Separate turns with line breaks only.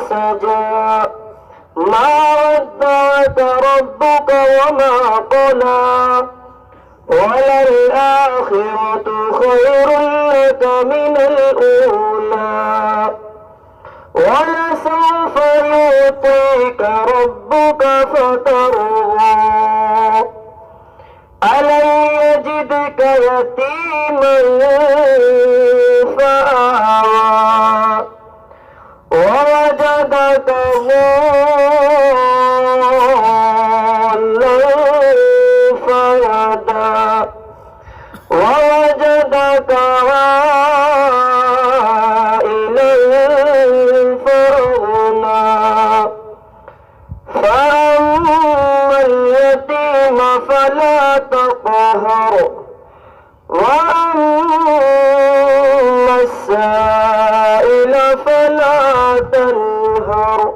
سجى ما ودعك ربك وما قلى وللآخرة خير لك من الأولى ولسوف يعطيك ربك فترضى ألم يجدك يتيما فآوى ووجدك ضالا فهدى ووجدك عائلا فأغنى فأما اليتيم فلا تقهر وأما السائل فلا تنهر